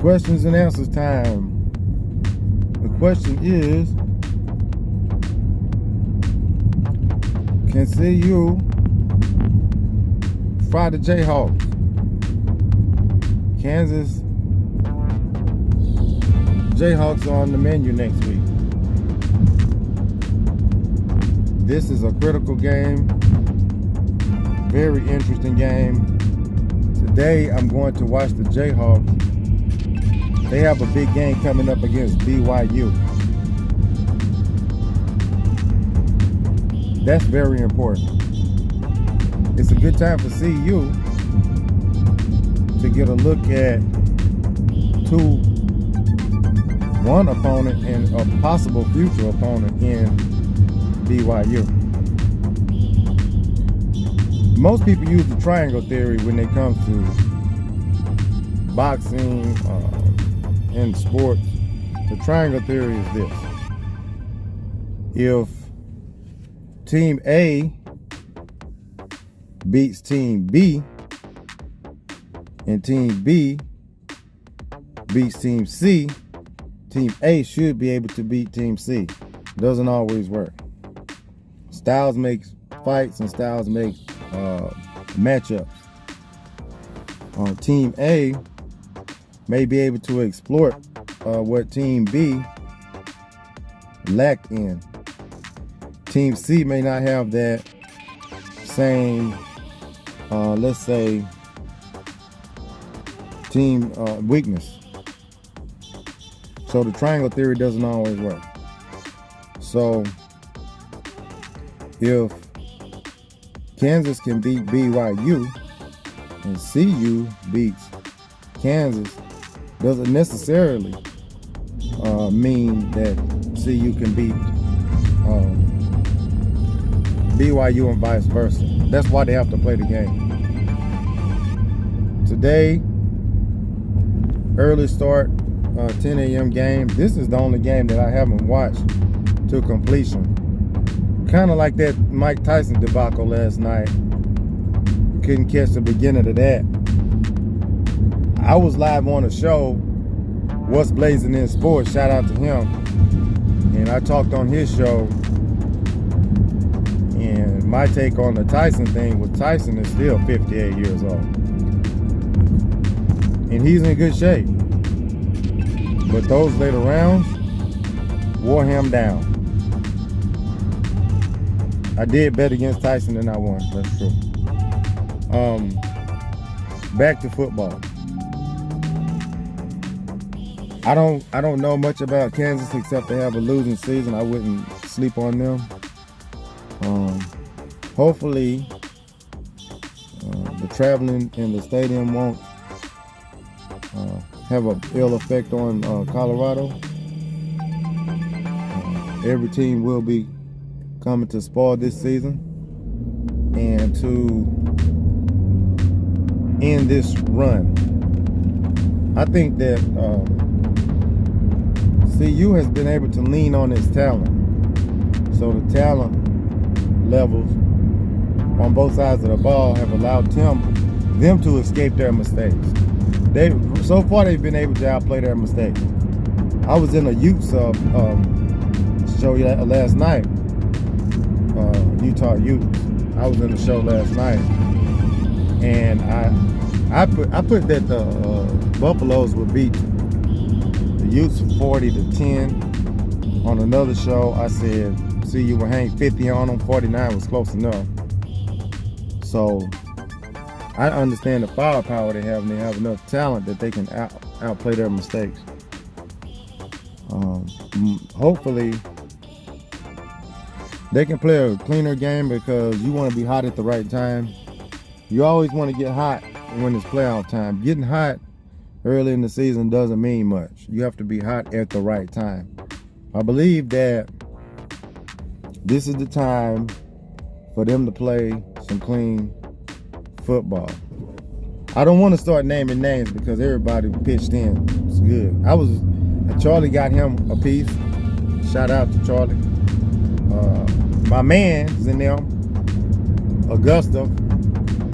Questions and answers time. The question is, can CU fry the Jayhawks? Kansas Jayhawks are on the menu next week. This is a critical game, very interesting game. Today I'm going to watch the Jayhawks. They have a big game coming up against BYU. That's very important. It's a good time for CU to get a look at one opponent and a possible future opponent in BYU. Most people use the triangle theory when it comes to boxing and sports. The triangle theory is this: if Team A beats Team B and Team B beats Team C, Team A should be able to beat Team C. Doesn't always work. Styles make fights and styles make matchups. Team A may be able to exploit what Team B lacked in. Team C may not have that same, let's say, team weakness. So the triangle theory doesn't always work. So if Kansas can beat BYU and CU beats Kansas, doesn't necessarily mean that CU can beat BYU and vice versa. That's why they have to play the game. Today, early start, 10 a.m. game. This is the only game that I haven't watched to completion. Kind of like that Mike Tyson debacle last night. Couldn't catch the beginning of that. I was live on a show, What's Blazing in Sports. Shout out to him. And I talked on his show. And my take on the Tyson thing was Tyson is still 58 years old. And he's in good shape. But those later rounds wore him down. I did bet against Tyson and I won. That's true. Back to football. I don't know much about Kansas except they have a losing season. I wouldn't sleep on them. Hopefully, the traveling in the stadium won't have an ill effect on Colorado. Every team will be coming to spoil this season and to end this run. I think that CU has been able to lean on its talent. So the talent levels on both sides of the ball have allowed them to escape their mistakes. So far they've been able to outplay their mistakes. I was in a Utes show last night, Utah Utes. I was in the show last night, and I put that the Buffaloes would beat the Utes 40-10. On another show, I said CU would hang 50 on them. 49 was close enough. So I understand the firepower they have, and they have enough talent that they can outplay their mistakes. Hopefully, they can play a cleaner game because you want to be hot at the right time. You always want to get hot when it's playoff time. Getting hot early in the season doesn't mean much. You have to be hot at the right time. I believe that this is the time for them to play some clean football. I don't want to start naming names because everybody pitched in. It's good. Charlie got him a piece. Shout out to Charlie. My man's in there, Augusta,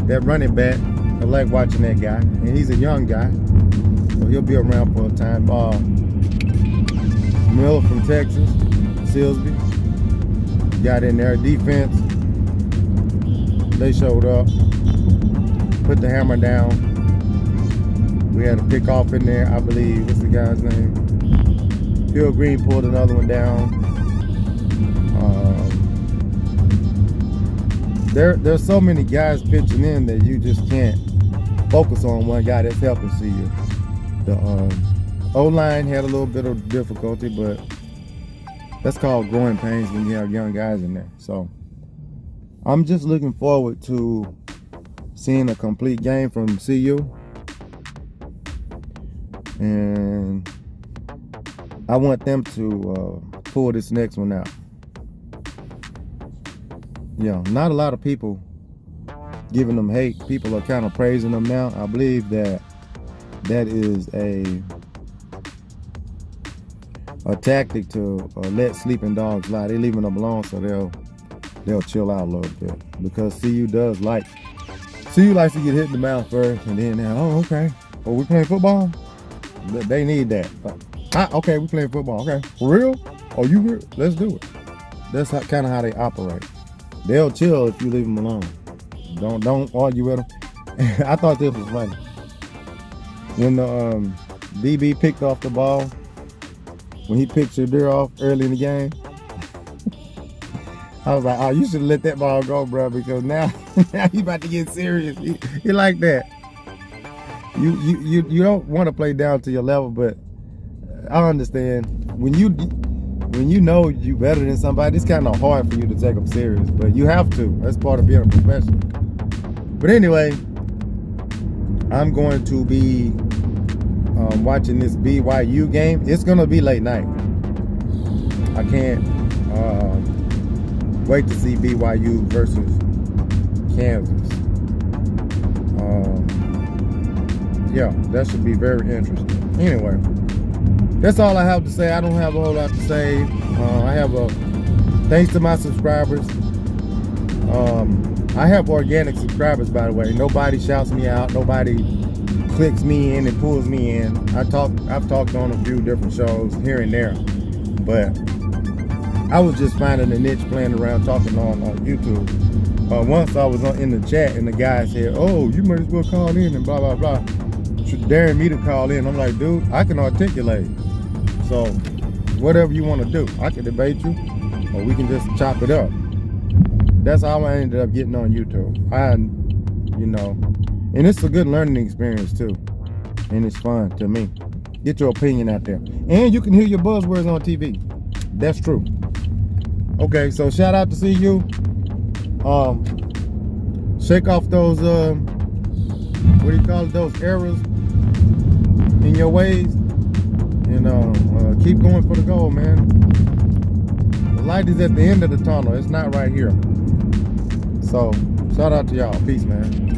that running back. I like watching that guy, and he's a young guy. so he'll be around for a time. Miller from Texas, Silsby, got in there. Defense, they showed up, put the hammer down. We had a pick off in there, I believe. What's the guy's name? Phil Green pulled another one down. There's so many guys pitching in that you just can't focus on one guy that's helping see you. The O-line had a little bit of difficulty, but that's called growing pains when you have young guys in there. So I'm just looking forward to seeing a complete game from CU. And I want them to pull this next one out. Yeah, not a lot of people giving them hate. People are kind of praising them now. I believe that is a tactic to let sleeping dogs lie. They're leaving them alone so they'll chill out a little bit, because CU likes to get hit in the mouth first, and then oh, okay, oh, we playing football. They need that. Okay, we playing football. Okay, for real? Oh, you real? Let's do it. That's kind of how they operate. They'll chill if you leave them alone. Don't argue with them. I thought this was funny. When the DB picked off the ball, when he picked Shadir off early in the game, I was like, oh, you should have let that ball go, bro, because now he about to get serious. He like that. You don't want to play down to your level, but I understand when you know you better than somebody, it's kind of hard for you to take them serious, but you have to. That's part of being a professional. But anyway, I'm going to be watching this BYU game. It's going to be late night. I can't wait to see BYU versus Kansas. Yeah, that should be very interesting. Anyway, that's all I have to say. I don't have a whole lot to say. I have thanks to my subscribers. I have organic subscribers, by the way. Nobody shouts me out. Nobody clicks me in and pulls me in. I've talked on a few different shows here and there, but I was just finding a niche playing around talking on YouTube. Once I was in the chat and the guy said, "Oh, you might as well call in and blah blah blah," daring me to call in. I'm like, dude, I can articulate. So whatever you want to do, I can debate you, or we can just chop it up. That's how I ended up getting on YouTube. And it's a good learning experience too, and it's fun to me. Get your opinion out there, and you can hear your buzzwords on TV. That's true. Okay, so shout out to CU. Shake off those what do you call it? Those errors in your ways, and keep going for the goal, man. The light is at the end of the tunnel. It's not right here. So shout out to y'all. Peace, man.